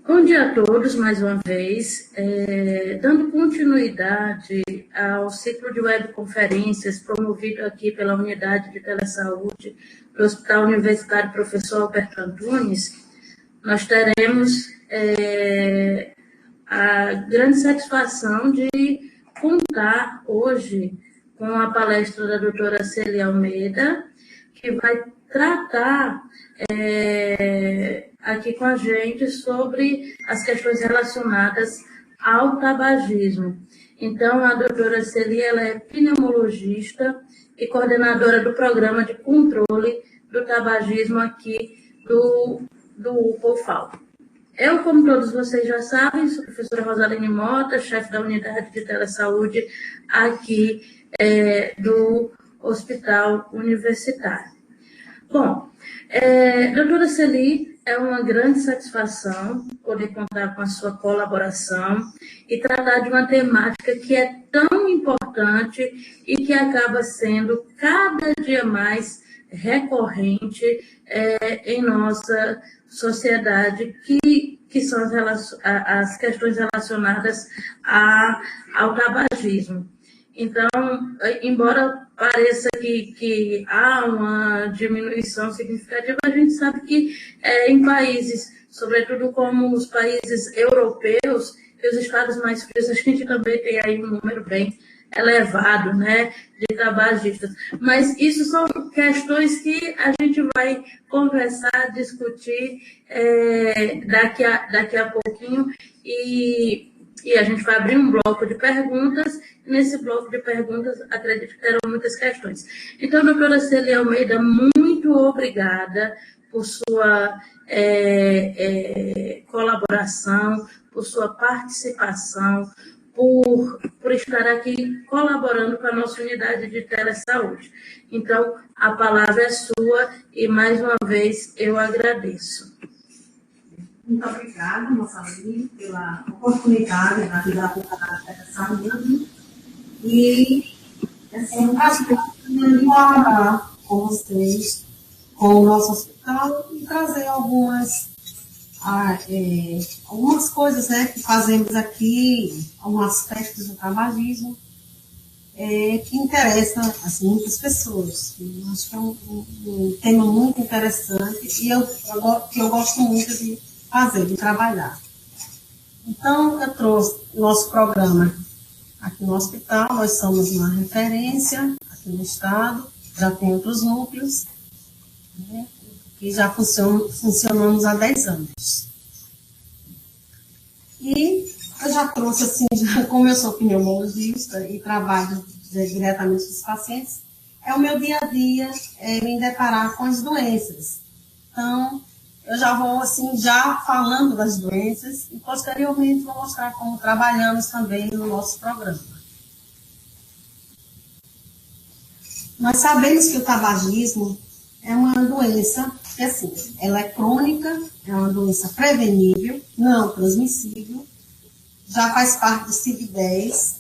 Bom dia a todos, mais uma vez. Dando continuidade ao ciclo de webconferências promovido aqui pela Unidade de Telesaúde do Hospital Universitário Professor Alberto Antunes, nós teremos a grande satisfação de contar hoje com a palestra da doutora Celi Almeida, que vai tratar aqui com a gente sobre as questões relacionadas ao tabagismo. Então, a doutora Celi, ela é pneumologista e coordenadora do programa de controle do tabagismo aqui do UPOFAL. Eu, como todos vocês já sabem, sou a professora Rosaline Mota, chefe da Unidade de Telesaúde aqui do Hospital Universitário. Bom, doutora Celi, é uma grande satisfação poder contar com a sua colaboração e tratar de uma temática que é tão importante e que acaba sendo cada dia mais recorrente em nossa sociedade, que são as questões relacionadas ao tabagismo. Então, embora pareça que há uma diminuição significativa, a gente sabe que em países, sobretudo como os países europeus e os estados mais frios, a gente também tem aí um número bem elevado, né, de tabagistas. Mas isso são questões que a gente vai conversar, discutir daqui a pouquinho e a gente vai abrir um bloco de perguntas. Nesse bloco de perguntas, acredito que terão muitas questões. Então, doutora Celi Almeida, muito obrigada por sua colaboração, por sua participação, por estar aqui colaborando com a nossa unidade de telesaúde. Então, a palavra é sua e, mais uma vez, eu agradeço. Muito obrigada, Rosaline, pela oportunidade da telesaúde. E é um prazer colaborar com vocês, com o nosso hospital e trazer algumas coisas, né, que fazemos aqui, alguns aspectos do tabagismo que interessam assim, muitas pessoas. Eu acho que é um tema muito interessante e que eu gosto muito de fazer, de trabalhar. Então, eu trouxe o nosso programa aqui no hospital. Nós somos uma referência aqui no estado, já tem outros núcleos, né, que já funcionamos há 10 anos. E eu já trouxe, assim, como eu sou pneumologista e trabalho diretamente com os pacientes, é o meu dia a dia me deparar com as doenças. Então, eu já vou, assim, já falando das doenças e, posteriormente, vou mostrar como trabalhamos também no nosso programa. Nós sabemos que o tabagismo é uma doença que, assim, ela é crônica, é uma doença prevenível, não transmissível, já faz parte do CID-10,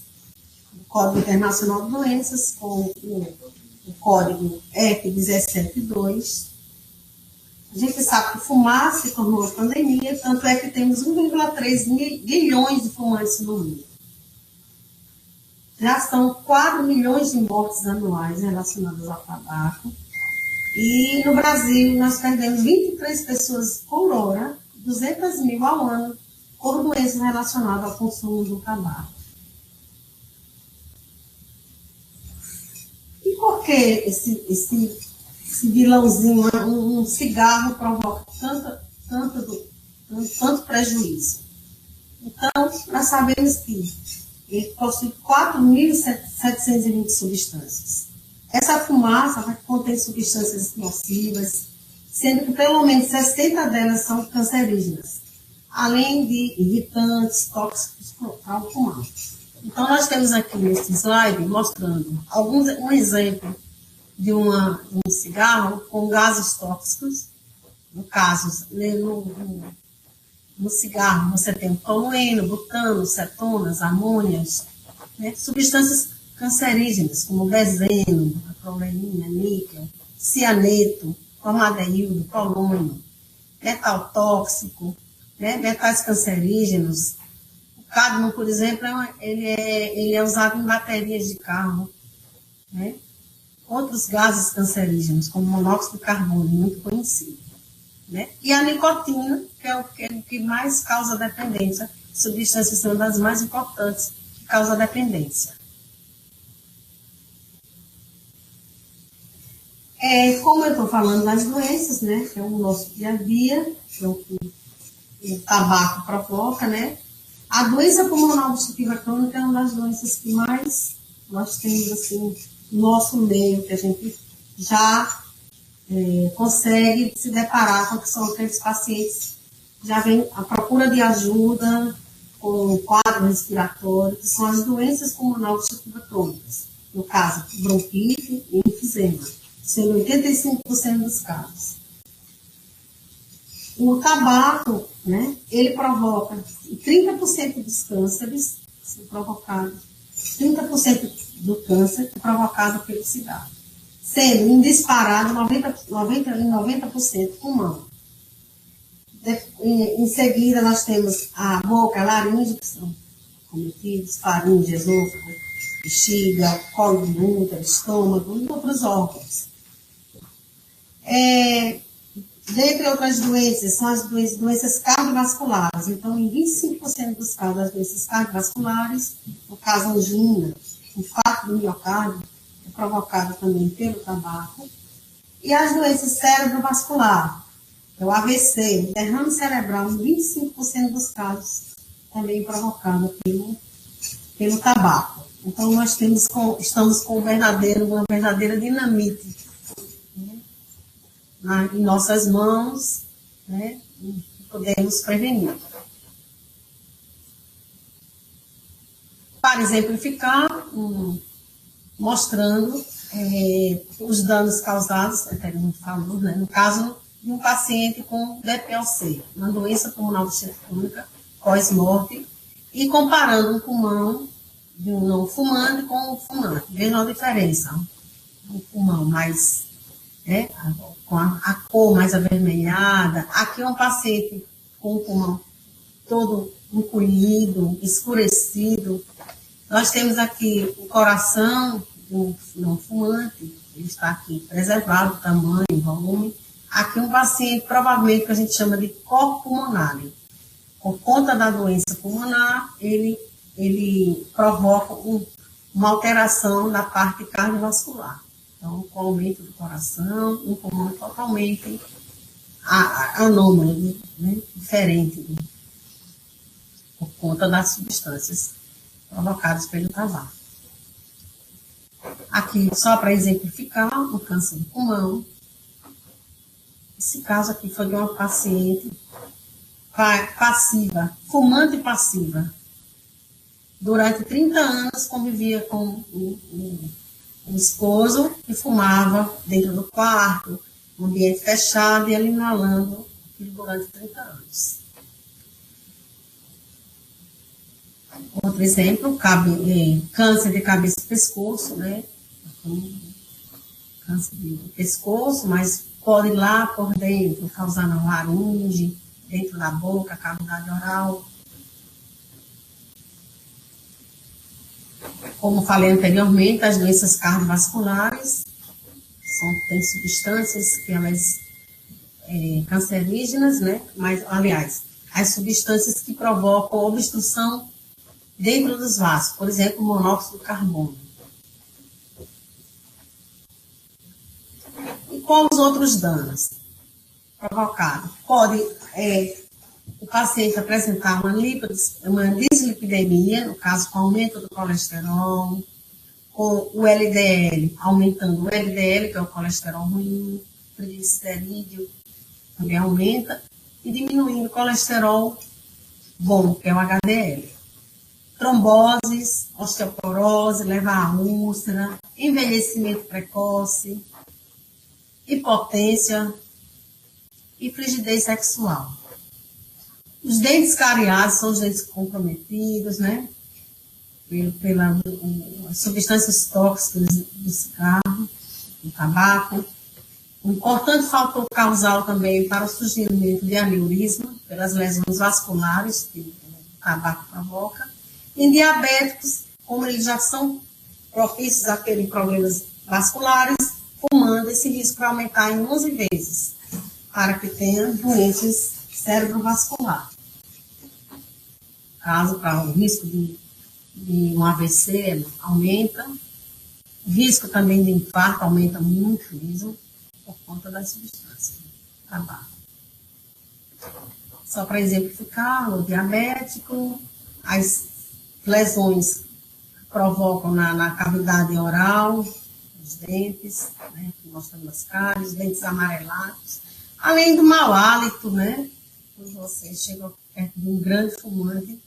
do Código Internacional de Doenças, com o código F172. A gente sabe que fumar se tornou uma pandemia, tanto é que temos 1,3 bilhões de fumantes no mundo. Já são 4 milhões de mortes anuais relacionadas ao tabaco. E no Brasil nós perdemos 23 pessoas por hora, 200 mil ao ano, por doenças relacionadas ao consumo do tabaco. E por que esse vilãozinho, um cigarro, provoca tanto prejuízo? Então, nós sabemos que ele possui 4.720 substâncias. Essa fumaça vai conter substâncias nocivas, sendo que pelo menos 60 delas são cancerígenas, além de irritantes, tóxicos para o pulmão. Então, nós temos aqui nesse slide mostrando um exemplo de um cigarro com gases tóxicos. No caso, no cigarro você tem o tolueno, butano, cetonas, amônias, né? Substâncias cancerígenas, como benzeno, acroleína, níquel, cianeto, formaldeído, polônio. metal tóxico, né? Metais cancerígenos. O cádmio, por exemplo, ele é usado em baterias de carro, né? Outros gases cancerígenos, como monóxido de carbono, muito conhecido, né? E a nicotina, que é o que mais causa dependência. Substâncias são das mais importantes que causam dependência. Como eu estou falando das doenças, né? Que é o nosso dia a dia, que é o que o tabaco provoca, né? A doença pulmonar obstrutiva crônica é uma das doenças que mais nós temos, assim, no nosso meio, que a gente já consegue se deparar com que são aqueles pacientes que já vêm à procura de ajuda com quadro respiratório, que são as doenças pulmonar obstrutiva crônicas. No caso, bronquite e enfisema, sendo 85% dos casos. O tabaco, né, ele provoca 30% dos cânceres provocados, 30% do câncer é provocado pelo cigarro, sendo em disparado 90% pulmão. Em seguida, nós temos a boca, a laringe, que são cometidos, faringe, esôfago, bexiga, colo de útero, estômago e outros órgãos. Dentre outras doenças, são as doenças cardiovasculares. Então, em 25% dos casos das doenças cardiovasculares, no caso angina, infarto do miocárdio, é provocado também pelo tabaco. E as doenças cerebrovasculares, que é o AVC, derrame cerebral, em 25% dos casos, também provocado pelo tabaco. Então, nós estamos com uma verdadeira dinamite, né, em nossas mãos, né, e podemos prevenir. Para exemplificar, mostrando os danos causados, até a gente falou, né, no caso de um paciente com DPLC, uma doença pulmonar obstrutiva crônica pós-morte, e comparando um pulmão de um não fumante com um fumante. Vejam a diferença. Um pulmão mais, né, com a cor mais avermelhada. Aqui é um paciente com o pulmão todo encolhido, escurecido. Nós temos aqui o coração do não fumante, ele está aqui preservado, tamanho, volume. Aqui um paciente, provavelmente, que a gente chama de cor pulmonar. Por conta da doença pulmonar, ele provoca uma alteração da parte cardiovascular. Então, com o aumento do coração, um pulmão totalmente anômalo, né? Diferente, né? Por conta das substâncias provocadas pelo tabaco. Aqui, só para exemplificar, o câncer do pulmão. Esse caso aqui foi de uma paciente passiva, fumante passiva. Durante 30 anos convivia com o esposo e fumava dentro do quarto, um ambiente fechado, e ela inalando aquilo durante 30 anos. Outro exemplo, câncer de cabeça e pescoço, né? Câncer de pescoço, mas pode ir lá por dentro, causar na laringe, dentro da boca, cavidade oral. Como falei anteriormente, as doenças cardiovasculares têm substâncias que elas cancerígenas, né? Mas, aliás, as substâncias que provocam obstrução dentro dos vasos, por exemplo, o monóxido de carbono. E quais os outros danos provocados? Pode o paciente apresentar uma dislipidemia, no caso, com aumento do colesterol, com o LDL, aumentando o LDL, que é o colesterol ruim, triglicerídeo também aumenta, e diminuindo o colesterol bom, que é o HDL. Tromboses, osteoporose, leva a úlcera, envelhecimento precoce, hipotência e frigidez sexual. Os dentes cariados são os dentes comprometidos, né? Pelas substâncias tóxicas do cigarro, do tabaco. Um importante fator causal também para o surgimento de aneurisma, pelas lesões vasculares que o tabaco provoca. Em diabéticos, como eles já são propícios a terem problemas vasculares, fumando, esse risco vai aumentar em 11 vezes, para que tenha doenças cerebrovasculares. Caso para o risco de um AVC aumenta, o risco também de infarto aumenta muito mesmo, por conta das substâncias do tabaco. Só para exemplificar, o diabético, as lesões provocam na cavidade oral, os dentes, né, que mostram nas cáries, os dentes amarelados, além do mau hálito, né, quando você chega perto de um grande fumante,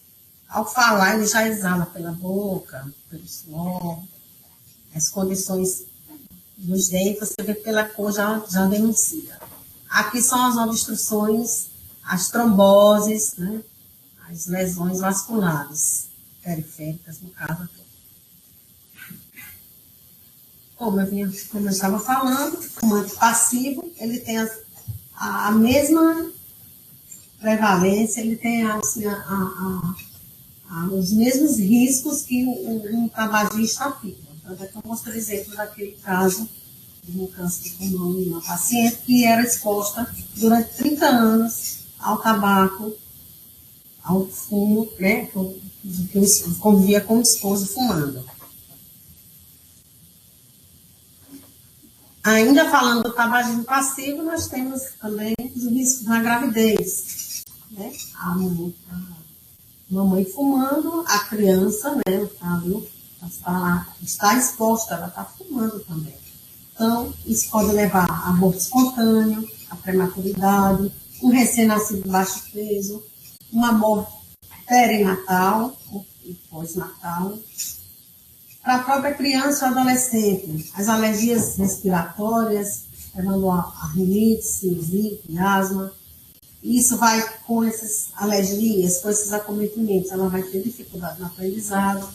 ao falar ele já exala pela boca, pelo suor, as condições dos dentes, você vê pela cor, já denuncia. Aqui são as obstruções, as tromboses, né, as lesões vasculares, periféricas, no caso aqui. Como eu estava falando, o fumante passivo, ele tem a mesma prevalência, ele tem assim, os mesmos riscos que um tabagista ativo. Então, eu mostro exemplo daquele caso de um câncer de pulmão em uma paciente que era exposta durante 30 anos ao tabaco, ao fumo, né, que convivia com o esposo fumando. Ainda falando do tabagismo passivo, nós temos também os riscos na gravidez, né? A mamãe fumando, a criança, né, está exposta, ela está fumando também. Então, isso pode levar a aborto espontâneo, a prematuridade, um recém-nascido de baixo peso, uma morte perinatal e pós-natal. Para a própria criança ou adolescente, as alergias respiratórias, levando a rinite, sinusite, asma. Isso vai, com essas alergias, com esses acometimentos, ela vai ter dificuldade no aprendizado.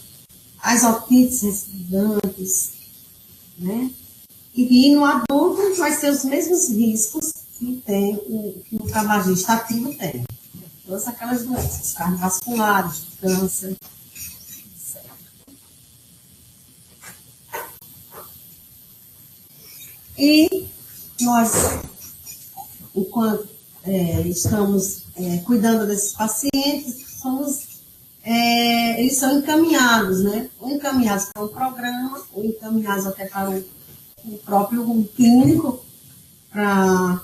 As otites respirantes, né? E no adulto vai ser os mesmos riscos que o tabagista ativo tem. Todas aquelas doenças cardiovasculares, câncer, etc. E nós, enquanto estamos cuidando desses pacientes, eles são encaminhados, né? Ou encaminhados para um programa, ou encaminhados até para o próprio clínico para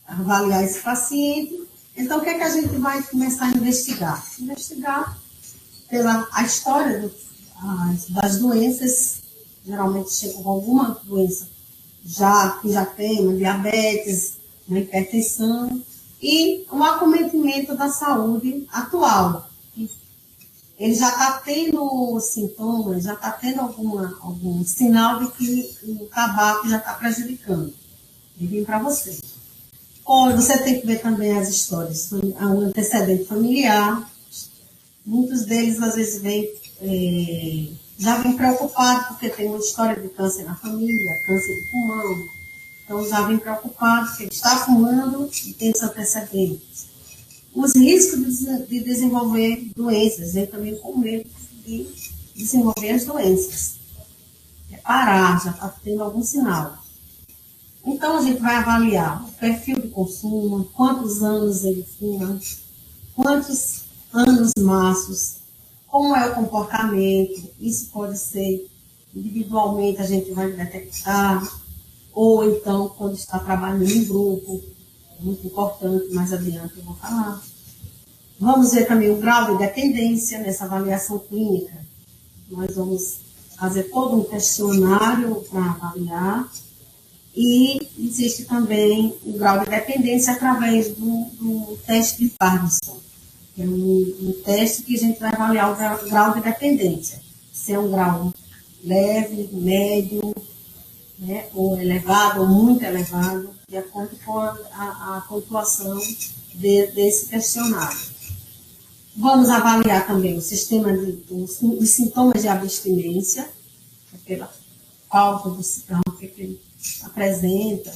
avaliar esse paciente. Então, o que é que a gente vai começar a investigar? Investigar pela a história das doenças, geralmente chega com alguma doença que já tem, uma diabetes, uma hipertensão, e o acometimento da saúde atual. Ele já está tendo sintomas, já está tendo algum sinal de que o tabaco já está prejudicando. E vem para você. Você tem que ver também as histórias, o antecedente familiar. Muitos deles, às vezes, já vêm preocupados porque tem uma história de câncer na família, câncer de pulmão. Então, já vem preocupados porque ele está fumando e tem esses antecedentes. Os riscos de desenvolver doenças, vem também com medo de desenvolver as doenças. Parar, já está tendo algum sinal. Então, a gente vai avaliar o perfil de consumo, quantos anos ele fuma, quantos anos maços, como é o comportamento. Isso pode ser individualmente, a gente vai detectar, ou então, quando está trabalhando em grupo, muito importante, mais adiante eu vou falar. Vamos ver também o grau de dependência nessa avaliação clínica. Nós vamos fazer todo um questionário para avaliar. E existe também o grau de dependência através do teste de Parkinson, que é um teste que a gente vai avaliar o grau de dependência. Se é um grau leve, médio, né, ou elevado, ou muito elevado, de acordo com a pontuação desse questionário. Vamos avaliar também o sistema os sintomas de abstinência, pela falta do cigarro que ele apresenta,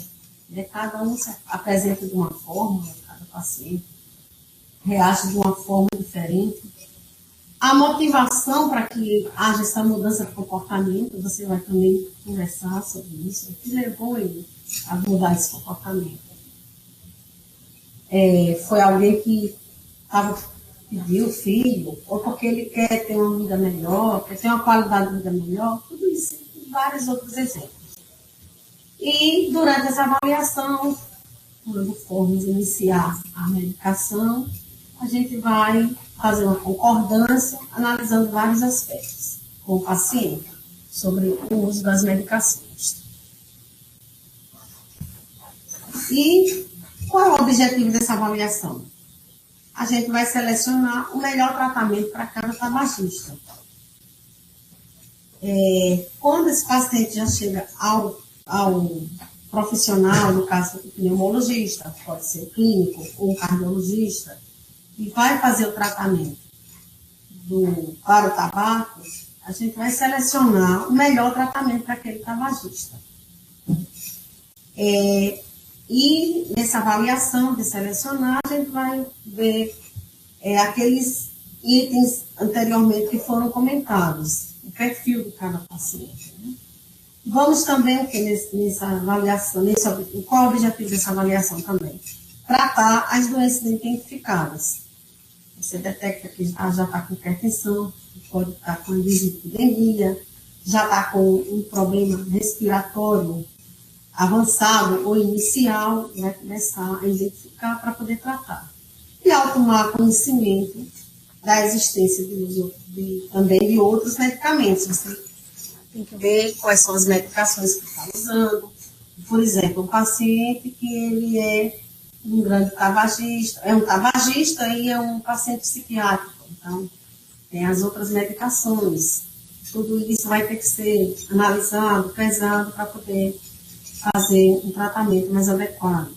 né? Cada um se apresenta de uma forma, né? Cada paciente reage de uma forma diferente. A motivação para que haja essa mudança de comportamento, você vai também conversar sobre isso, o que levou ele a mudar esse comportamento. Foi alguém que pediu filho, ou porque ele quer ter uma vida melhor, quer ter uma qualidade de vida melhor, tudo isso, e vários outros exemplos. E durante essa avaliação, quando formos iniciar a medicação, a gente vai fazer uma concordância, analisando vários aspectos com o paciente sobre o uso das medicações. E qual é o objetivo dessa avaliação? A gente vai selecionar o melhor tratamento para cada tabagista. Quando esse paciente já chega ao profissional, no caso o pneumologista, pode ser o clínico ou o cardiologista, e vai fazer o tratamento para o tabaco, a gente vai selecionar o melhor tratamento para aquele tabagista. E nessa avaliação de selecionar, a gente vai ver aqueles itens anteriormente que foram comentados, o perfil de cada paciente. Né? Vamos também, nessa avaliação, qual é o objetivo dessa avaliação também? Tratar as doenças identificadas. Você detecta que já está com hipertensão, pode estar com dislipidemia, já está com um problema respiratório avançado ou inicial, vai começar a identificar para poder tratar. E ao tomar conhecimento da existência também de outros medicamentos, você tem que ver quais são as medicações que está usando. Por exemplo, um paciente que ele é um grande tabagista, é um tabagista e é um paciente psiquiátrico. Então, tem as outras medicações. Tudo isso vai ter que ser analisado, pesado, para poder fazer um tratamento mais adequado.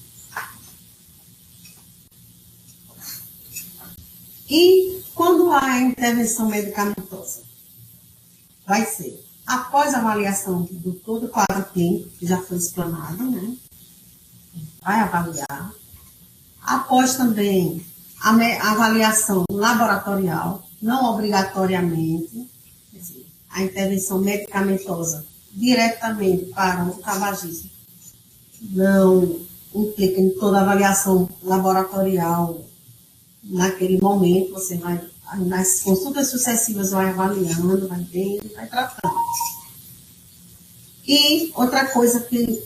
E quando há a intervenção medicamentosa? Vai ser após a avaliação do todo o quadro clínico, que já foi explanado, né? Vai avaliar. Após também a avaliação laboratorial, não obrigatoriamente, quer dizer, a intervenção medicamentosa diretamente para o tabagismo não implica em toda a avaliação laboratorial naquele momento, você vai, nas consultas sucessivas, vai avaliando, vai vendo e vai tratando. E outra coisa que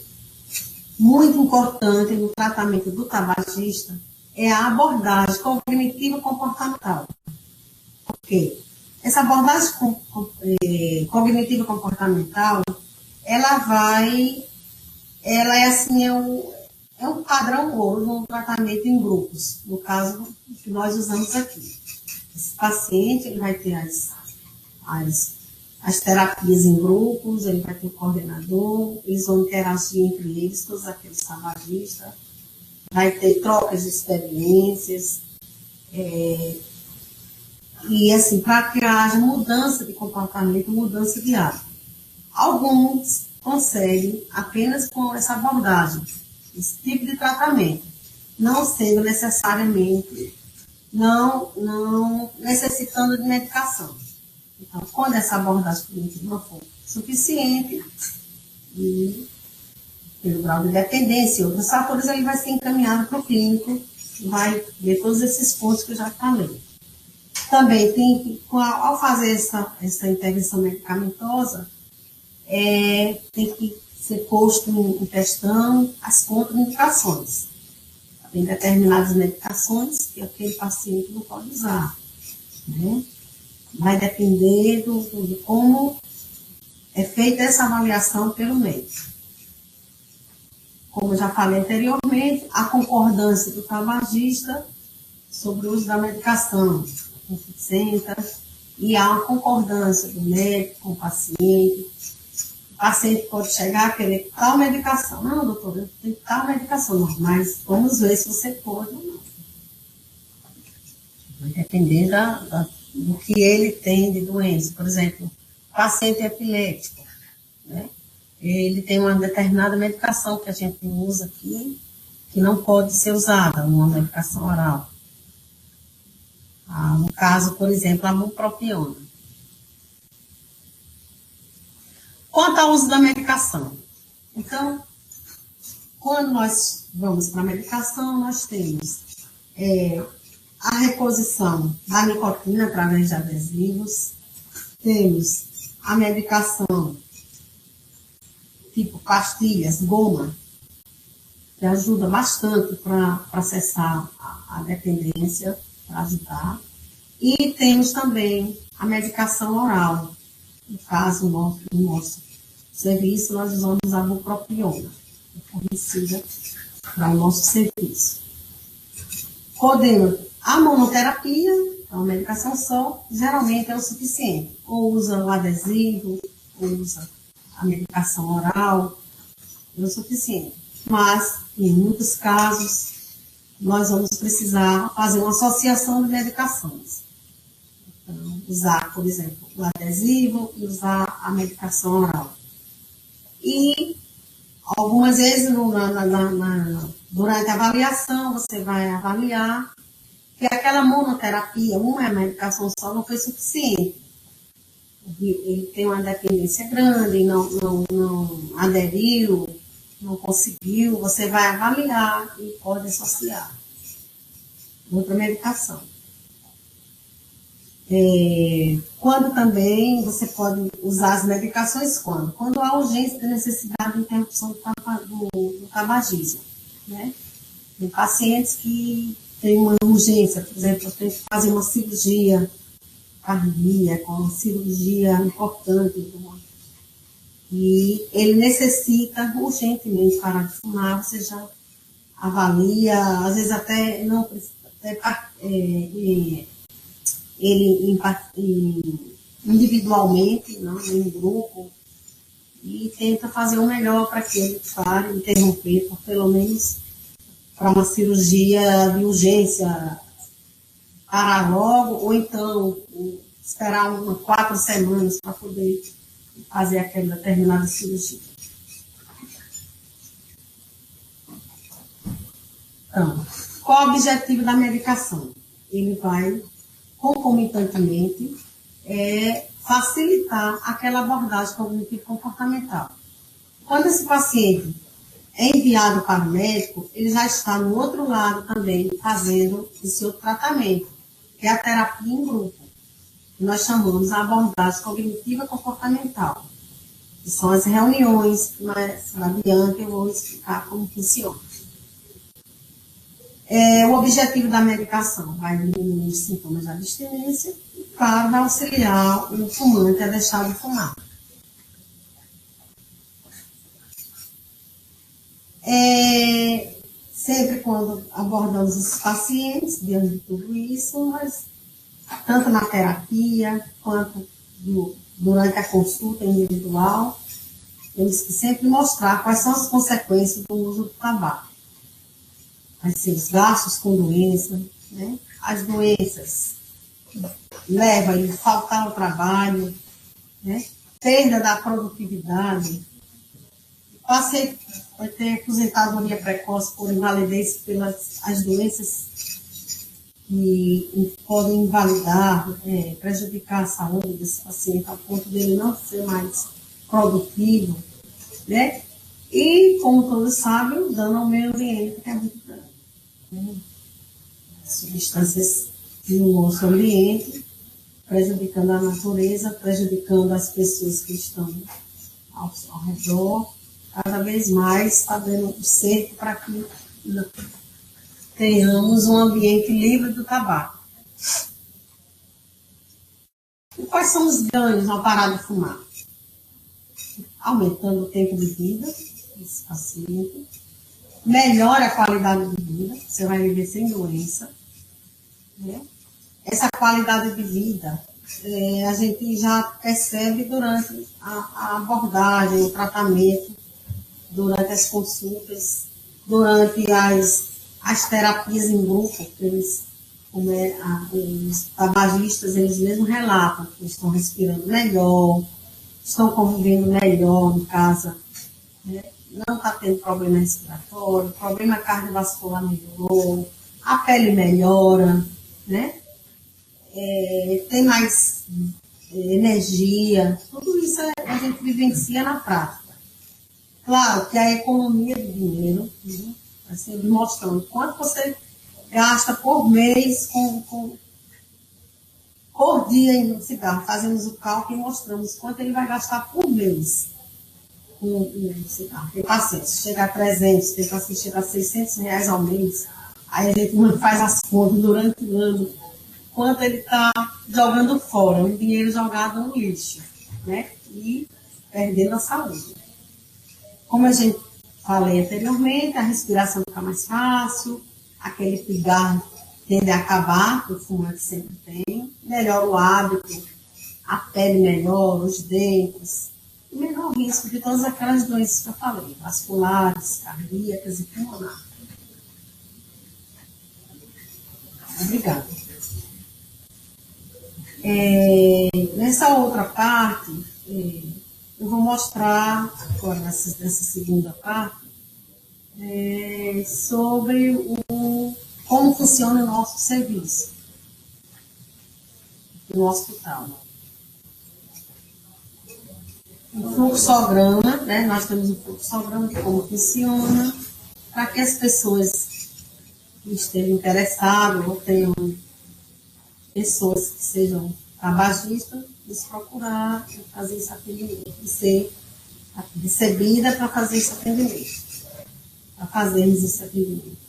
muito importante no tratamento do tabagista é a abordagem cognitivo-comportamental. Por quê? Essa abordagem cognitivo-comportamental, ela é assim, é um padrão ouro no tratamento em grupos, no caso que nós usamos aqui. Esse paciente, ele vai ter as terapias em grupos, ele vai ter o coordenador, eles vão interagir entre eles, todos aqueles tabagistas, vai ter trocas de experiências, e assim, para que haja mudança de comportamento, mudança de hábito. Alguns conseguem apenas com essa abordagem, esse tipo de tratamento, não sendo necessariamente, não necessitando de medicação. Então, quando essa abordagem clínica não for suficiente, e pelo grau de dependência e outros fatores, ele vai ser encaminhado para o clínico, vai ver todos esses pontos que eu já falei. Também tem que, ao fazer essa intervenção medicamentosa, tem que ser posto em questão as contraindicações. Tem determinadas medicações que aquele paciente não pode usar, né? Vai depender de como é feita essa avaliação pelo médico. Como eu já falei anteriormente, a concordância do tabagista sobre o uso da medicação, e há uma concordância do médico com o paciente. O paciente pode chegar a querer tal medicação. Não, doutor, eu tenho tal medicação. Não, mas vamos ver se você pode ou não. Vai depender do que ele tem de doença. Por exemplo, paciente epilético, né? ele tem uma determinada medicação que a gente usa aqui, que não pode ser usada, uma medicação oral. No caso, por exemplo, a bupropiona. Quanto ao uso da medicação. Então, quando nós vamos para a medicação, nós temos a reposição da nicotina através de adesivos, temos a medicação tipo pastilhas, goma, que ajuda bastante para cessar a dependência, para ajudar. E temos também a medicação oral. No caso, no nosso serviço, nós usamos a bupropiona, fornecida para o nosso serviço. Podemos, a monoterapia, a medicação só, geralmente é o suficiente. Ou usa o adesivo, ou usa a medicação oral, é o suficiente. Mas, em muitos casos, nós vamos precisar fazer uma associação de medicações. Então, usar, por exemplo, o adesivo e usar a medicação oral. E, algumas vezes, durante a avaliação, você vai avaliar que aquela monoterapia, uma medicação só, não foi suficiente. Ele tem uma dependência grande, não aderiu, não conseguiu, você vai avaliar e pode associar outra medicação. Quando também você pode usar as medicações quando há urgência de necessidade de interrupção do tabagismo, né? Tem pacientes que têm uma urgência, por exemplo, tem que fazer uma cirurgia cardíaca, uma cirurgia importante, e ele necessita urgentemente parar de fumar, você já avalia, às vezes até não ele individualmente, não, em grupo, e tenta fazer o melhor para que ele pare, interromper, por pelo menos para uma cirurgia de urgência, parar logo, ou então esperar 4 semanas para poder fazer aquela determinada cirurgia. Então, qual o objetivo da medicação? Ele vai, concomitantemente, facilitar aquela abordagem cognitivo-comportamental. Quando esse paciente é enviado para o médico, ele já está no outro lado também fazendo esse outro tratamento, que é a terapia em grupo. Nós chamamos a abordagem cognitiva comportamental, que são as reuniões, mas adiante eu vou explicar como funciona. O objetivo da medicação vai diminuir os sintomas da abstinência e, claro, vai auxiliar o fumante a deixar de fumar. Sempre quando abordamos os pacientes, diante de tudo isso, nós, tanto na terapia quanto durante a consulta individual, temos que sempre mostrar quais são as consequências do uso do tabaco. Vai ser os gastos com doença, né? As doenças levam a ele faltar ao trabalho, né? Perda da produtividade. O paciente vai ter aposentadoria precoce por invalidez pelas as doenças que podem invalidar, prejudicar a saúde desse paciente, a ponto dele não ser mais produtivo, né? E, como todos sabem, o dano ao meio ambiente, que é muito grande, né? Substâncias no nosso ambiente, prejudicando a natureza, prejudicando as pessoas que estão ao redor. Cada vez mais está dando um cerco para que tenhamos um ambiente livre do tabaco. E quais são os ganhos ao parar de fumar? Aumentando o tempo de vida desse paciente, melhora a qualidade de vida, você vai viver sem doença, né? Essa qualidade de vida a gente já percebe durante a abordagem, o tratamento, durante as consultas, durante as terapias em grupo, que eles, os tabagistas, eles mesmos relatam que estão respirando melhor, estão convivendo melhor em casa né? Não está tendo problema respiratório, problema cardiovascular melhorou, a pele melhora, né? Tem mais energia, tudo isso a gente vivencia na prática. Claro que a economia do dinheiro, né? Assim, mostrando quanto você gasta por mês por dia em um cigarro. Fazemos o cálculo e mostramos quanto ele vai gastar por mês com um cigarro. Tem pacientes que chega a 300, tem pacientes que chega a 600 reais ao mês. Aí a gente faz as contas durante o ano, quanto ele está jogando fora, um dinheiro jogado no lixo, né? E perdendo a saúde. Como a gente falei anteriormente, a respiração fica mais fácil, aquele pigarro tende a acabar, que o fumante sempre tem, melhora o hábito, a pele melhora, os dentes, e menor risco de todas aquelas doenças que eu falei, vasculares, cardíacas e pulmonares. Obrigada. Nessa outra parte, eu vou mostrar, agora nessa segunda parte, sobre como funciona o nosso serviço no hospital. O fluxograma, né? Nós temos o fluxograma de como funciona, para que as pessoas que estejam interessadas ou tenham pessoas que sejam tabagistas, nos procurar e fazer esse atendimento, e ser recebida para fazer esse atendimento, para fazermos esse atendimento.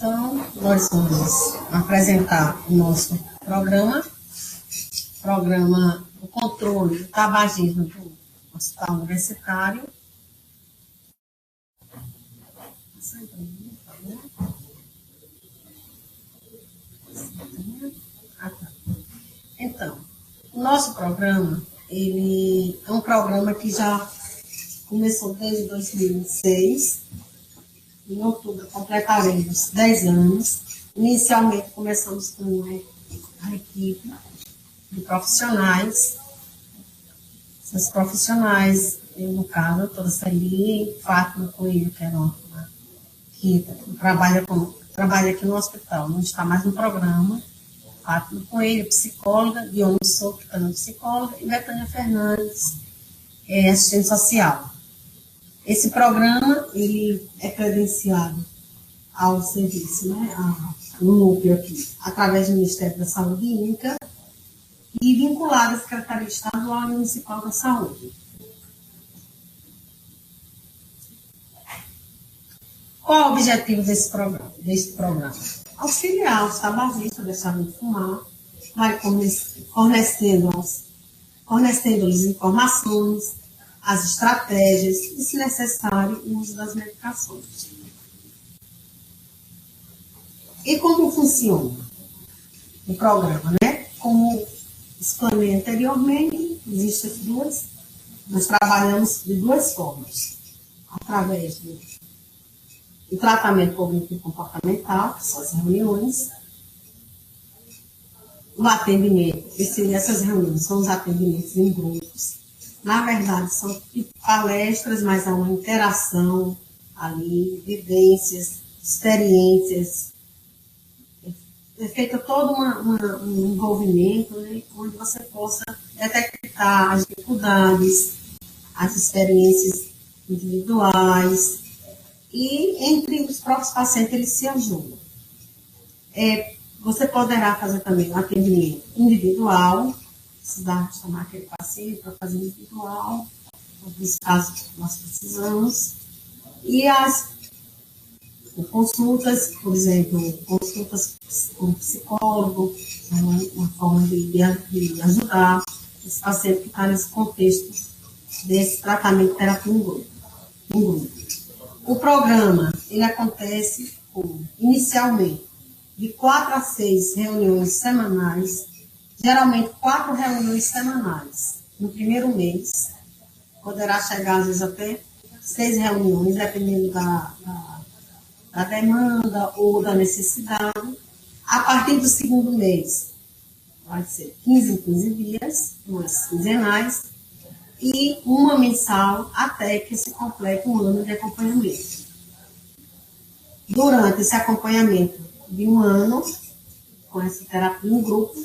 Então, nós vamos apresentar o nosso programa o controle do tabagismo do Hospital Universitário. Então, o nosso programa, ele é um programa que já começou desde 2006. Em outubro completaremos 10 anos. Inicialmente começamos com a equipe de profissionais. Esses profissionais, eu, no caso, a doutora Celi, Fátima Coelho, que era uma que trabalha aqui no hospital, não está mais no programa. Fátima Coelho, psicóloga, Dione Souto, também psicóloga, e Betânia Fernandes, assistente social. Esse programa, ele é credenciado ao serviço, né, no núcleo aqui, através do Ministério da Saúde e INCA, e vinculado à Secretaria Estadual e Municipal da Saúde. Qual o objetivo desse programa? Auxiliar os tabagistas a deixarem de fumar, vai fornecendo-lhes informações, as estratégias e, se necessário, o uso das medicações. E como funciona o programa, né? Como explanei anteriormente, existem nós trabalhamos de duas formas. Através do tratamento cognitivo comportamental, que são as reuniões, o atendimento, essas reuniões são os atendimentos em grupos. Na verdade, são palestras, mas há uma interação ali, vivências, experiências. É feito todo um envolvimento, né, onde você possa detectar as dificuldades, as experiências individuais, e entre os próprios pacientes eles se ajudam. Você poderá fazer também um atendimento individual, precisar chamar aquele paciente para fazer individual, nos casos que nós precisamos, e as consultas, por exemplo, consultas com um psicólogo, uma forma de ajudar esse paciente que está nesse contexto desse tratamento de terapia em grupo. O programa, ele acontece inicialmente de 4 a 6 reuniões semanais, geralmente 4 reuniões semanais. No primeiro mês, poderá chegar às vezes até 6 reuniões, dependendo da demanda ou da necessidade. A partir do segundo mês, vai ser 15 em 15 dias, 2 quinzenais, e uma mensal até que se complete um ano de acompanhamento. Durante esse acompanhamento de um ano, com essa terapia em grupo,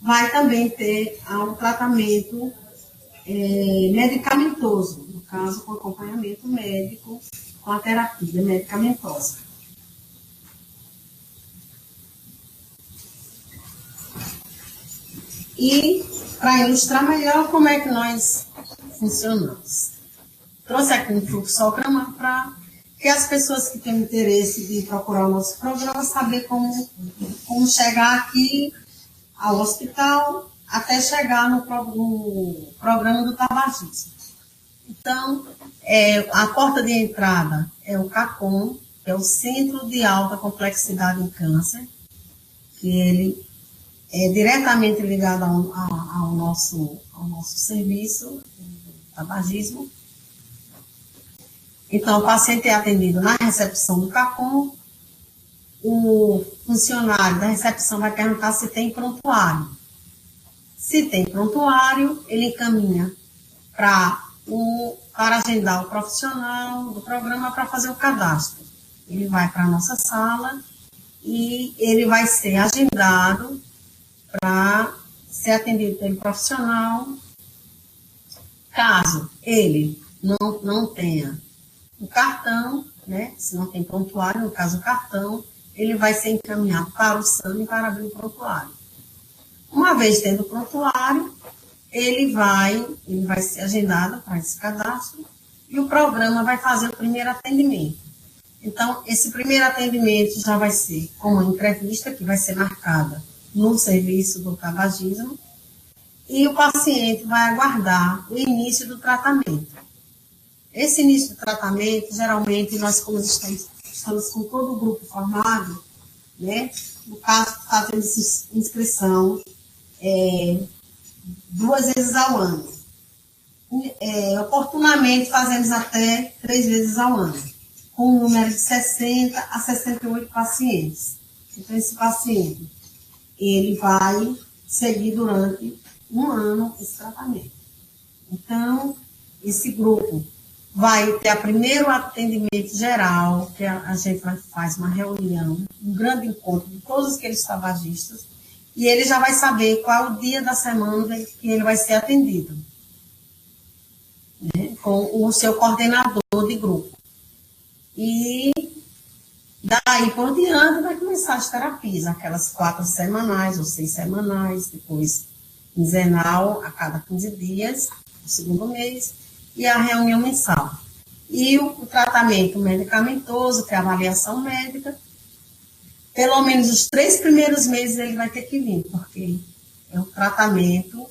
vai também ter um tratamento medicamentoso, no caso, com acompanhamento médico, com a terapia medicamentosa. E, para ilustrar melhor como é que nós funcionamos, trouxe aqui um fluxograma para que as pessoas que têm interesse de procurar o nosso programa saber como chegar aqui ao hospital até chegar no programa do tabagismo. Então, a porta de entrada é o CACOM, que é o Centro de Alta Complexidade em Câncer, que ele é diretamente ligado ao nosso serviço, tabagismo. Então, o paciente é atendido na recepção do CACOM, o funcionário da recepção vai perguntar se tem prontuário. Se tem prontuário, ele encaminha para agendar o profissional do programa para fazer o cadastro. Ele vai para a nossa sala e ele vai ser agendado para ser atendido pelo profissional. Caso ele não tenha o cartão, né, se não tem prontuário, no caso o cartão, ele vai ser encaminhado para o SAMI para abrir o prontuário. Uma vez tendo o prontuário, ele vai ser agendado para esse cadastro e o programa vai fazer o primeiro atendimento. Então, esse primeiro atendimento já vai ser com uma entrevista que vai ser marcada no serviço do tabagismo e o paciente vai aguardar o início do tratamento. Esse início do tratamento, geralmente, nós, como estamos com todo o grupo formado, né, no caso, fazendo inscrição 2 vezes ao ano. Oportunamente, fazemos até 3 vezes ao ano, com um número de 60 a 68 pacientes. Então, esse paciente, ele vai seguir durante um ano esse tratamento. Então, esse grupo vai ter o primeiro atendimento geral, que a gente faz uma reunião, um grande encontro de todos aqueles tabagistas, e ele já vai saber qual é o dia da semana que ele vai ser atendido, né, com o seu coordenador de grupo. E daí por diante vai começar as terapias, aquelas 4 semanais ou 6 semanais, depois quinzenal a cada 15 dias, no segundo mês, e a reunião mensal. E o tratamento medicamentoso, que é a avaliação médica, pelo menos os 3 primeiros meses ele vai ter que vir, porque é um tratamento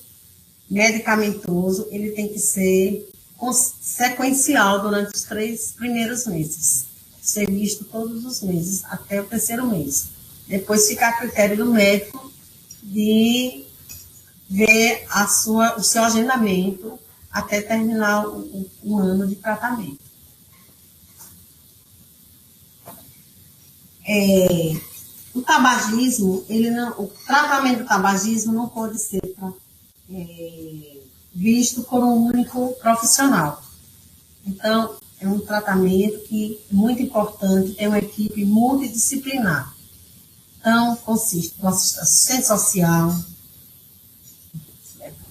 medicamentoso, ele tem que ser sequencial durante os 3 primeiros meses, ser visto todos os meses, até o 3º mês. Depois fica a critério do médico de ver o seu agendamento até terminar um ano de tratamento. O tabagismo, o tratamento do tabagismo não pode ser visto por um único profissional. Então, é um tratamento que é muito importante, é uma equipe multidisciplinar. Então, consiste no assistente social,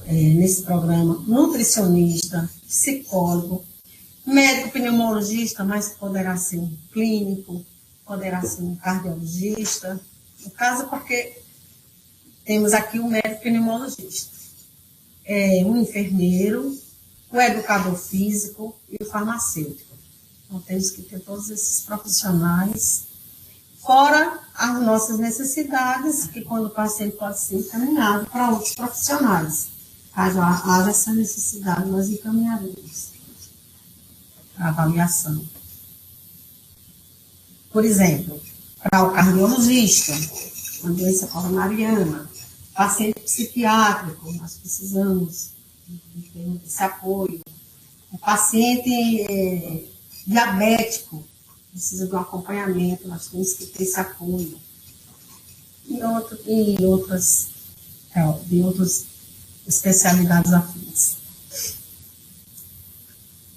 nesse programa, nutricionista, psicólogo, médico pneumologista, mas poderá ser um clínico, poderá ser um cardiologista, no caso porque temos aqui o médico pneumologista, um enfermeiro, o educador físico e o farmacêutico. Então temos que ter todos esses profissionais, fora as nossas necessidades, que quando o paciente pode ser encaminhado para outros profissionais. Caso haja essa necessidade, nós encaminharemos para avaliação. Por exemplo, para o cardiologista, uma doença coronariana, paciente psiquiátrico, nós precisamos de ter esse apoio. O paciente diabético precisa de um acompanhamento, nós temos que ter esse apoio. E outras especialidades afins.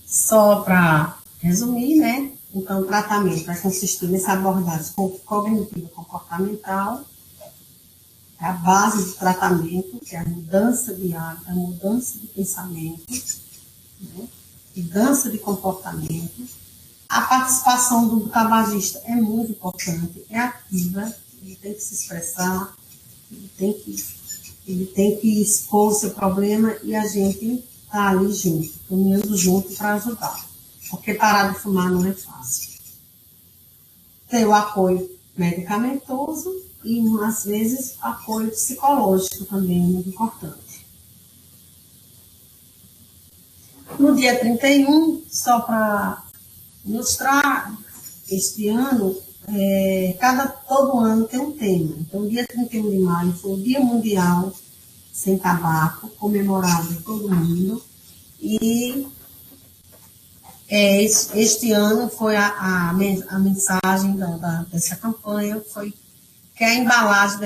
Só para resumir, né? Então, o tratamento vai consistir nessa abordagem cognitiva comportamental, é a base do tratamento, que é a mudança de hábito, a mudança de pensamento, né? Mudança de comportamento. A participação do tabagista é muito importante, é ativa, ele tem que se expressar, ele tem que expor o seu problema e a gente está ali junto, caminhando junto para ajudar. Porque parar de fumar não é fácil. Ter o apoio medicamentoso e, às vezes, apoio psicológico também é muito importante. No dia 31, só para ilustrar, este ano, todo ano tem um tema. Então, o dia 31 de maio foi o Dia Mundial Sem Tabaco, comemorado em todo mundo. E este ano foi a mensagem dessa campanha foi que a embalagem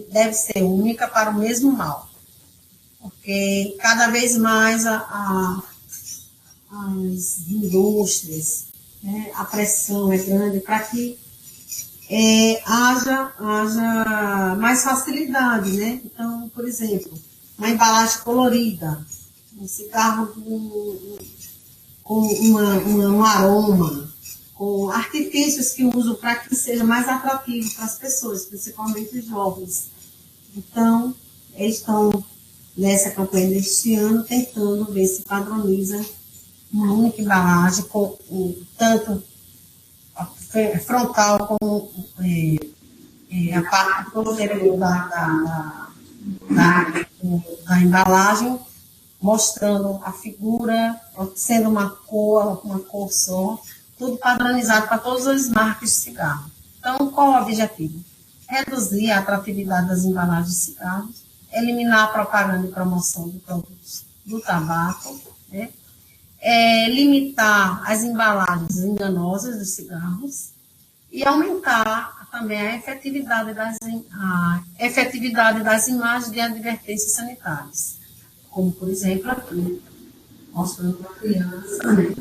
deve ser única para o mesmo mal. Porque cada vez mais as indústrias, né, a pressão é grande para que haja mais facilidade, né? Então, por exemplo, uma embalagem colorida, um cigarro com um aroma, com artifícios que usam para que seja mais atrativo para as pessoas, principalmente os jovens. Então, eles estão nessa campanha deste ano tentando ver se padroniza uma única embalagem, com tanto frontal como a parte posterior da embalagem, mostrando a figura, sendo uma cor só, tudo padronizado para todas as marcas de cigarro. Então, qual o objetivo? Reduzir a atratividade das embalagens de cigarros, eliminar a propaganda e promoção de produtos do tabaco, né? Limitar as embalagens enganosas dos cigarros e aumentar também a efetividade das imagens de advertências sanitárias. Como, por exemplo, aqui, mostrando para a criança, né,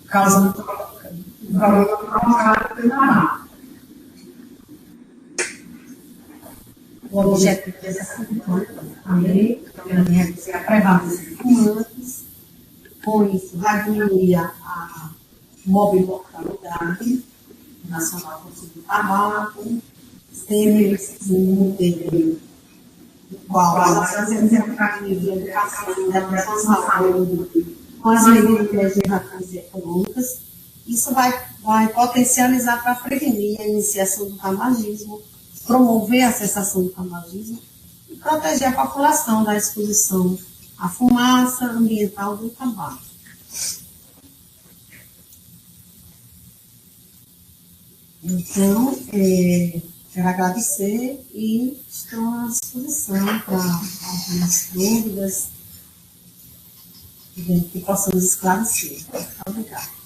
causando problema provocado pelo tabaco. O objetivo dessa campanha também é reduzir a prevalência de fumantes, com isso vai diminuir a morbimortalidade nacional do tabaco, sempre esse qual as ações educativas de educação da saúde, com as medidas de econômicas, isso vai potencializar para prevenir a iniciação do tabagismo, promover a cessação do tabagismo e proteger a população da exposição à fumaça ambiental do tabaco. Então, quero agradecer e estou à disposição para algumas dúvidas que possamos esclarecer. Obrigada.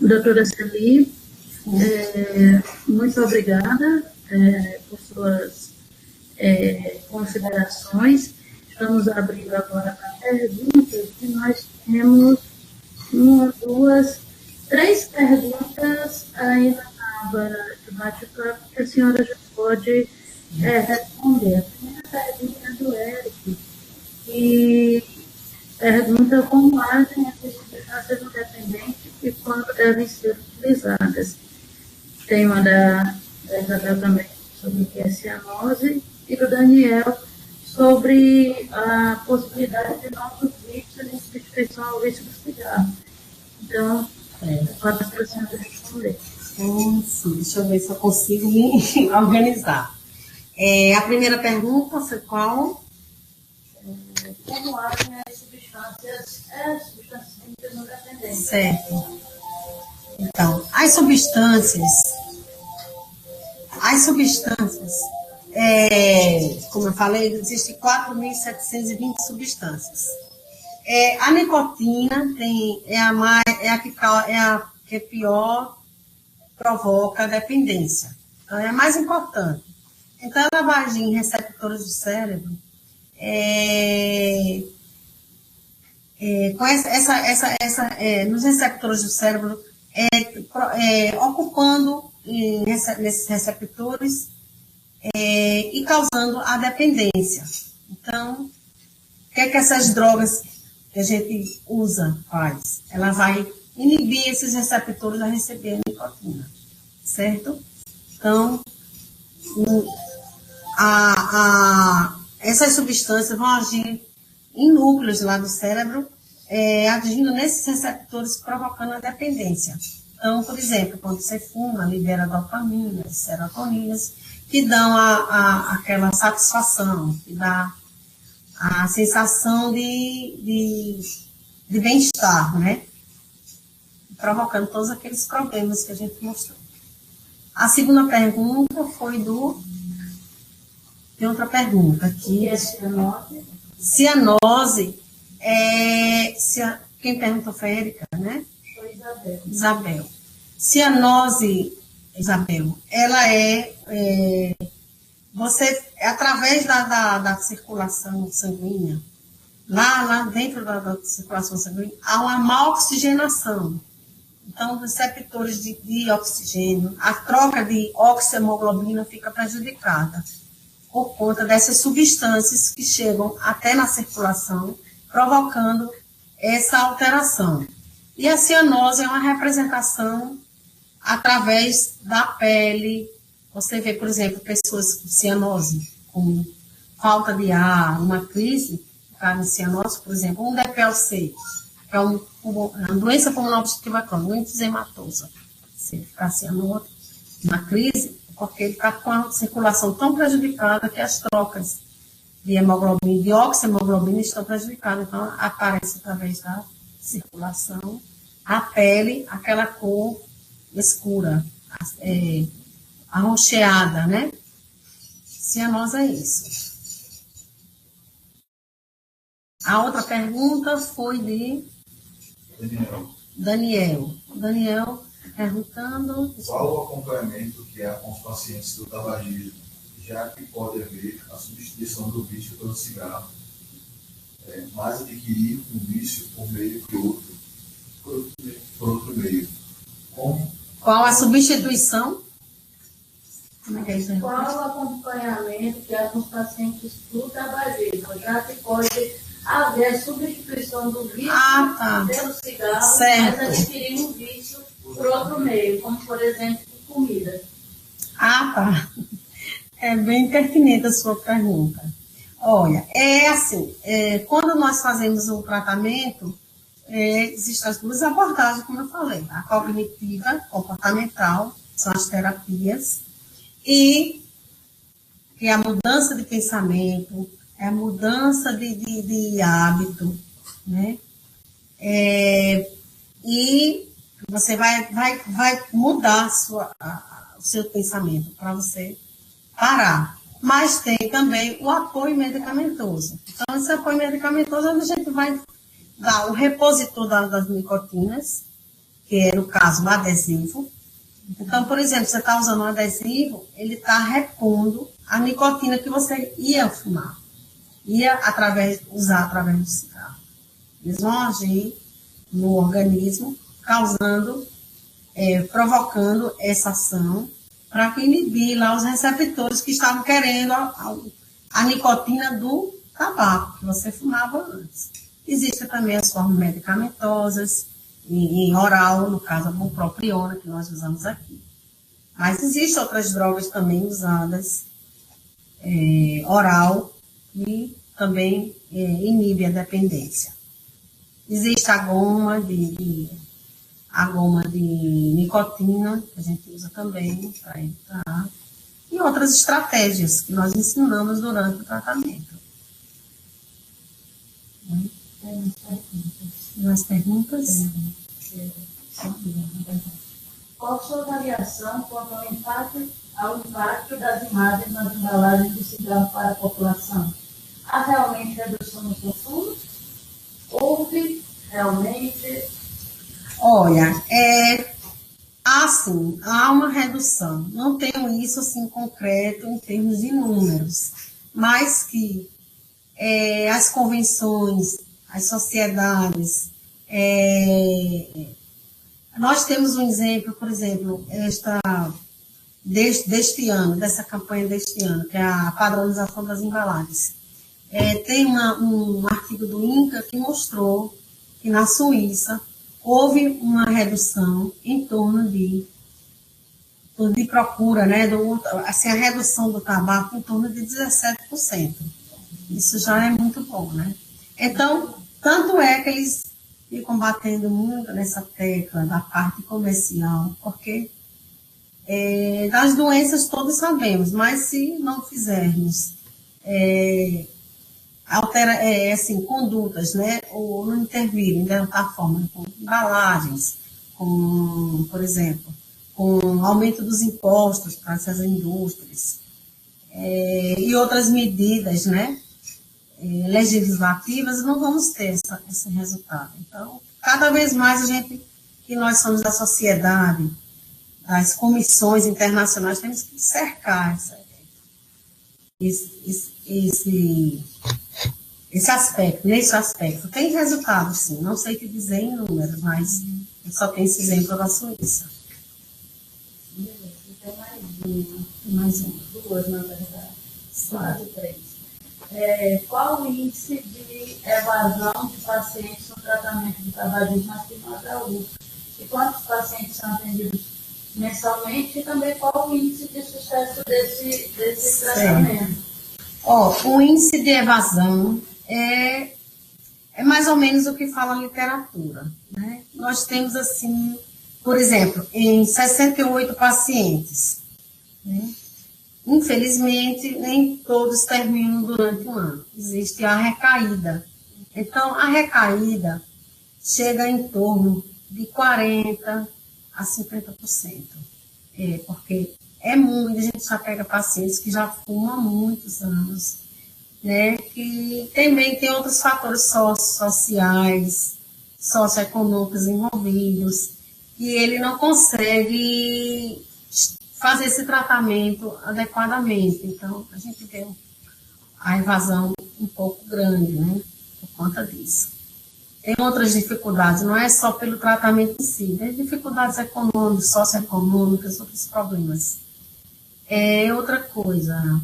Doutora Celi, muito obrigada por suas considerações. Estamos abrindo agora para perguntas e nós temos uma, duas, três perguntas ainda na aba de bate-papo que a senhora já pode responder. A primeira pergunta é do Eric, que pergunta como agem as substâncias independentes e quando devem ser utilizadas. Tem uma da da Isabel também sobre o que é cianose, e do Daniel sobre a possibilidade de novos vícios em substituição ao vício do cigarro. Então, pode para a senhora responder. Sim, deixa eu ver se eu consigo me organizar. A primeira pergunta foi qual? Como agem as substâncias químicas no dependente? Certo. Então, as substâncias, como eu falei, existem 4.720 substâncias. A nicotina é a que pior provoca dependência. Então, é a mais importante. Então, ela vai agir em receptores do cérebro nos receptores do cérebro, ocupando nesses receptores e causando a dependência. Então, o que é que essas drogas que a gente usa faz? Ela vai inibir esses receptores a receber a nicotina, certo? Então, essas substâncias vão agir em núcleos lá do cérebro, agindo nesses receptores, provocando a dependência. Então, por exemplo, quando você fuma, libera dopamina, serotoninas, que dão aquela satisfação, que dá a sensação de bem-estar, né? Provocando todos aqueles problemas que a gente mostrou. A segunda pergunta foi Tem outra pergunta aqui. É cianose? Cianose, quem perguntou foi a Érica, né? Foi Isabel. Isabel. Cianose, Isabel, ela através da circulação sanguínea, lá dentro da circulação sanguínea, há uma má oxigenação. Então, os receptores de oxigênio, a troca de oxihemoglobina fica prejudicada por conta dessas substâncias que chegam até na circulação, provocando essa alteração. E a cianose é uma representação através da pele. Você vê, por exemplo, pessoas com cianose, com falta de ar, uma crise, ficar em cianose, por exemplo, um DPLC, que é uma doença pulmonar obstrutiva crônica, uma enfisema-tosa. Se ele ficar cianose, uma crise, porque ele está com a circulação tão prejudicada que as trocas de hemoglobina, de oxihemoglobina estão prejudicadas. Então, aparece através da circulação, a pele, aquela cor escura, arroxeada, né? Cianose é isso. A outra pergunta foi de Daniel perguntando... Qual o acompanhamento que há com os pacientes do tabagismo, já que pode haver a substituição do vício pelo cigarro, mas adquirir um vício por outro meio? Qual a substituição? Como é que é isso? Qual o acompanhamento que há com os pacientes do tabagismo, já que pode haver a substituição do vício pelo cigarro, certo, mas adquirir um vício por outro meio, como, por exemplo, comida. Tá. É bem pertinente a sua pergunta. Olha, assim, quando nós fazemos um tratamento, existem as duas abordagens, como eu falei. A cognitiva, comportamental, são as terapias, e a mudança de pensamento, a mudança de hábito, né? E você vai mudar o seu pensamento para você parar. Mas tem também o apoio medicamentoso. Então, esse apoio medicamentoso, a gente vai dar o repositor das nicotinas, que é, no caso, o adesivo. Então, por exemplo, você está usando um adesivo, ele está repondo a nicotina que você ia fumar, usar através do cigarro. Eles vão agir no organismo, provocando essa ação, para inibir lá os receptores que estavam querendo a nicotina do tabaco que você fumava antes. Existem também as formas medicamentosas, em oral, no caso a bupropiona, que nós usamos aqui. Mas existem outras drogas também usadas, oral, e também inibe a dependência. Existe a goma de nicotina, que a gente usa também para evitar, e outras estratégias que nós ensinamos durante o tratamento. Mais perguntas? Qual a sua avaliação quanto ao impacto das imagens nas embalagens de cigarro para a população? Há realmente redução no consumo? Houve realmente? Olha, assim, há uma redução. Não tenho isso assim concreto em termos de números, mas que as convenções, as sociedades, nós temos um exemplo, por exemplo, deste ano, dessa campanha deste ano, que é a padronização das embalagens. Tem um artigo do INCA que mostrou que na Suíça houve uma redução em torno de procura, né, assim, a redução do tabaco em torno de 17%. Isso já é muito bom, né? Então, tanto é que eles ficam batendo muito nessa tecla da parte comercial, porque das doenças todos sabemos, mas se não fizermos assim, condutas, né, ou não intervirem de outra forma, com embalagens, por exemplo, com aumento dos impostos para essas indústrias, e outras medidas, né, legislativas, não vamos ter esse resultado. Então, cada vez mais que nós somos da sociedade, das comissões internacionais, temos que cercar esse aspecto, nesse aspecto. Tem resultado, sim, não sei o que dizer em números, mas eu só tenho esse exemplo da Suíça. Tem mais uma. Duas, na verdade. Quase três. Qual o índice de evasão de pacientes no tratamento de tabagismo aqui no HU? E quantos pacientes são atendidos mensalmente? E também qual o índice de sucesso desse tratamento? O índice de evasão é mais ou menos o que fala a literatura, né? Nós temos, assim, por exemplo, em 68 pacientes, né? Infelizmente, nem todos terminam durante um ano. Existe a recaída. Então, a recaída chega em torno de 40% a 50%. Porque a gente já pega pacientes que já fumam há muitos anos, né? Que também tem outros fatores sociais, socioeconômicos envolvidos, e ele não consegue fazer esse tratamento adequadamente. Então, a gente tem a evasão um pouco grande, né, por conta disso. Tem outras dificuldades, não é só pelo tratamento em si, tem dificuldades econômicas, socioeconômicas, outros problemas. Outra coisa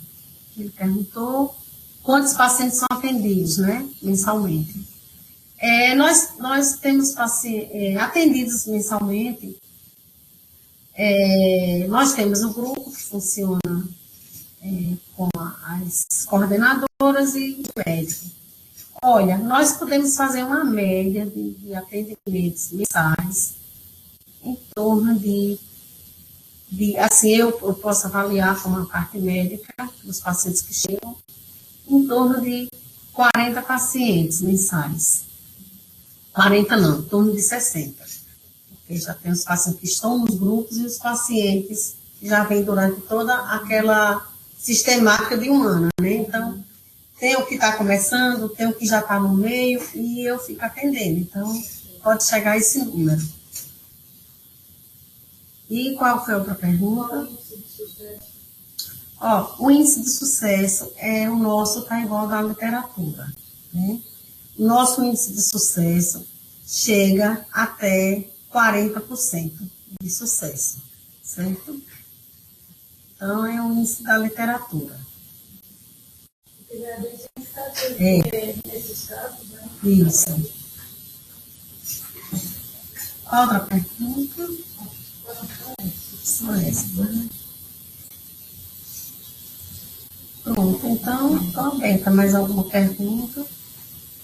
que ele perguntou, quantos pacientes são atendidos, né, mensalmente? Nós temos atendidos mensalmente. Nós temos um grupo que funciona com as coordenadoras e o médico. Olha, nós podemos fazer uma média de atendimentos mensais em torno assim, eu posso avaliar como a parte médica dos pacientes que chegam, em torno de 40 pacientes mensais. 40 não, em torno de 60. Porque já tem os pacientes que estão nos grupos e os pacientes que já vêm durante toda aquela sistemática de um ano, né? Então, tem o que está começando, tem o que já está no meio e eu fico atendendo. Então, pode chegar a esse número. E qual foi a outra pergunta? O índice de sucesso o nosso está igual da literatura, né? O nosso índice de sucesso chega até 40% de sucesso, certo? Então, é o índice da literatura. Nesses casos, né? Isso. Outra pergunta? Só essa, né? Pronto, então, estou aberta. Mais alguma pergunta?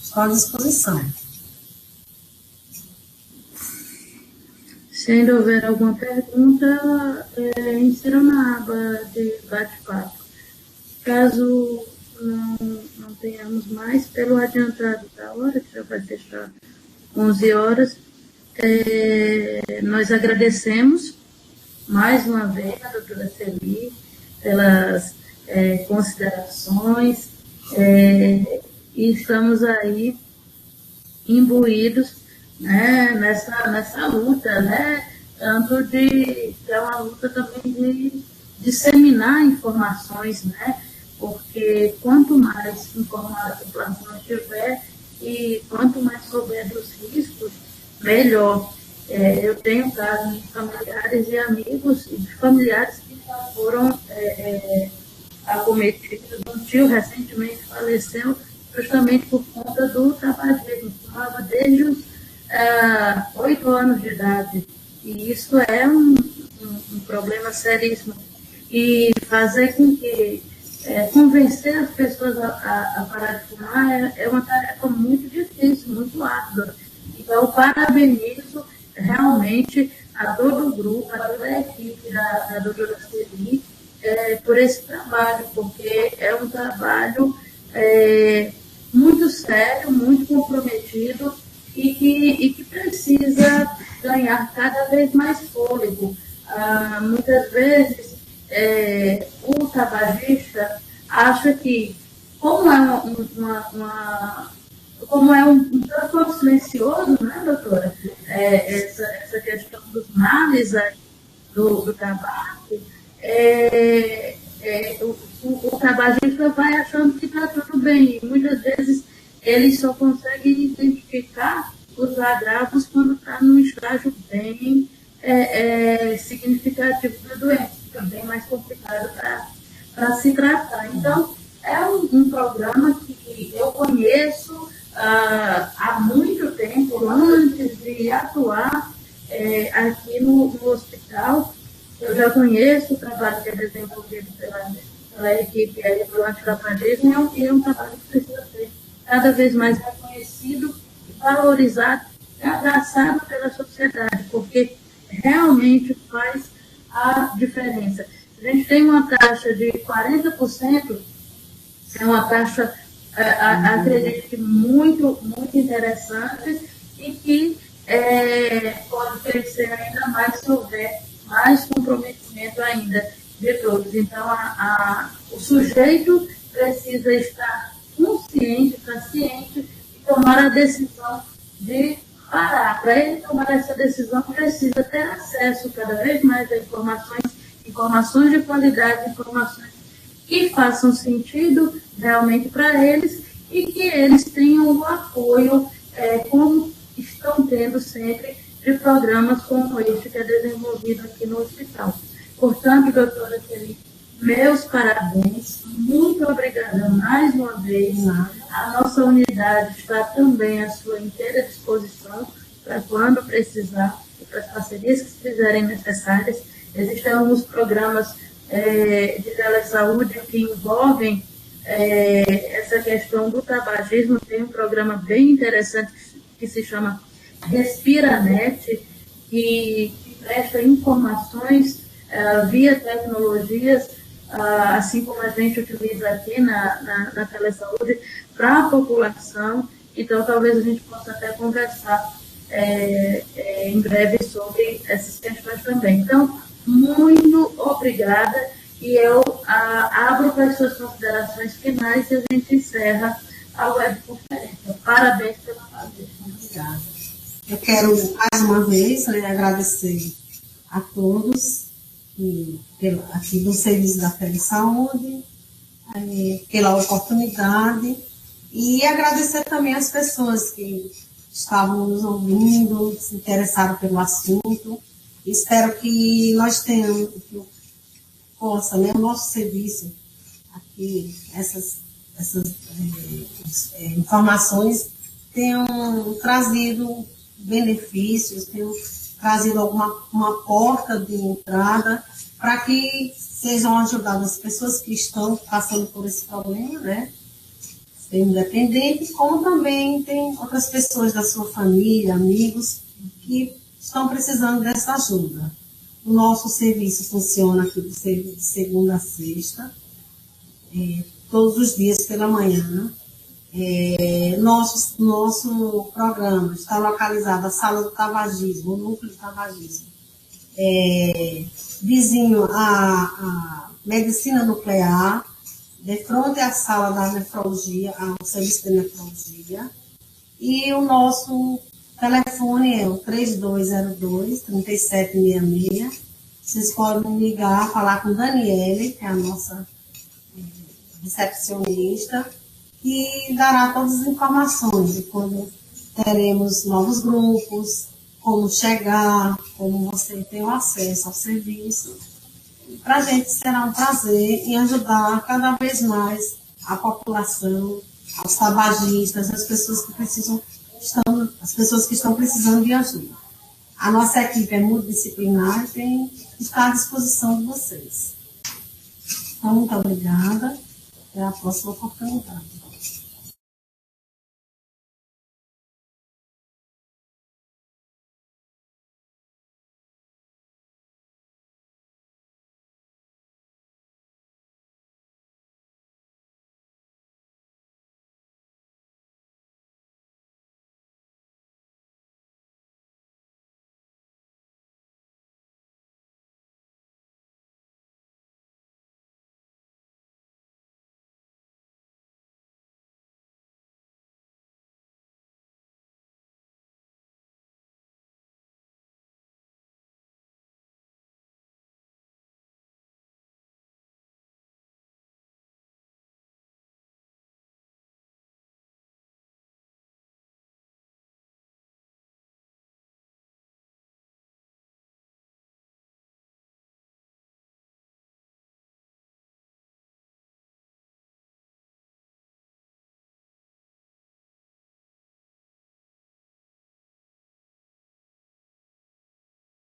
Estou à disposição. Se ainda houver alguma pergunta, insira na aba de bate-papo. Caso não tenhamos mais, pelo adiantado da hora, que já vai fechar 11 horas, nós agradecemos mais uma vez a doutora Celi pelas considerações, e estamos aí imbuídos, né, nessa luta, né, tanto que é uma luta também de disseminar informações, né, porque quanto mais informada a população estiver e quanto mais souber dos riscos, melhor. Eu tenho casos de familiares e amigos e de familiares que já foram acometidos. Um tio recentemente faleceu justamente por conta do tabagismo, fumava desde os 8 anos de idade. E isso é um problema seríssimo. E fazer com que convencer as pessoas a parar de fumar é uma tarefa muito difícil, muito árdua. Então, parabenizo realmente a todo o grupo, a toda a equipe da doutora Celi por esse trabalho, porque é um trabalho muito sério, muito comprometido e que precisa ganhar cada vez mais fôlego. Muitas vezes, o tabagista acha que, como é um transtorno silencioso, né, doutora? Essa questão dos males do tabaco, o tabagista vai achando que está tudo bem. E muitas vezes ele só consegue identificar os agravos quando está num estágio bem significativo da doença, fica bem mais complicado para se tratar. Então, é um programa que eu conheço há muito tempo, antes de atuar aqui no hospital. Eu já conheço o trabalho que é desenvolvido pela equipe do antitabagismo, e é um trabalho que precisa ser cada vez mais reconhecido, valorizado e abraçado pela sociedade, porque realmente faz a diferença. A gente tem uma taxa de 40%, é uma taxa, acredito que muito, muito interessante, e que pode crescer ainda mais se houver mais comprometimento ainda de todos. Então, o sujeito precisa estar consciente, paciente, e tomar a decisão de parar. Para ele tomar essa decisão, precisa ter acesso cada vez mais a informações de qualidade, informações que façam sentido realmente para eles e que eles tenham o apoio, como estão tendo sempre, de programas como este que é desenvolvido aqui no hospital. Portanto, doutora Celi, meus parabéns, muito obrigada mais uma vez. A nossa unidade está também à sua inteira disposição para quando precisar e para as parcerias que se fizerem necessárias. Existem alguns programas de telesaúde que envolvem essa questão do tabagismo. Tem um programa bem interessante que se chama RespiraNet, que presta informações via tecnologias, assim como a gente utiliza aqui na telesaúde, para a população. Então, talvez a gente possa até conversar em breve sobre essas questões também. Então, muito obrigada, e eu abro para as suas considerações finais e a gente encerra a webconferência. Parabéns pela palestra. Obrigada. Eu quero, mais uma vez, agradecer a todos aqui do Serviço da Telesaúde, pela oportunidade, e agradecer também as pessoas que estavam nos ouvindo, se interessaram pelo assunto. Espero que nós tenhamos, que possa, o nosso serviço aqui, essas informações tenham trazido benefícios, tenham trazido uma porta de entrada para que sejam ajudadas as pessoas que estão passando por esse problema, né? Ser independente, como também tem outras pessoas da sua família, amigos, que estão precisando dessa ajuda. O nosso serviço funciona aqui de segunda a sexta, todos os dias pela manhã. Nosso programa está localizado na Sala do Tabagismo, o Núcleo de Tabagismo, vizinho à Medicina Nuclear, de frente à Sala da Nefrologia, ao Serviço de Nefrologia. E o nosso telefone é o 3202-3766. Vocês podem ligar, falar com Daniele, que é a nossa recepcionista, que dará todas as informações de quando teremos novos grupos, como chegar, como você tem o acesso ao serviço. Para a gente será um prazer em ajudar cada vez mais a população, os tabagistas, as pessoas que estão precisando de ajuda. A nossa equipe é multidisciplinar e está à disposição de vocês. Então, muito obrigada. Até a próxima oportunidade.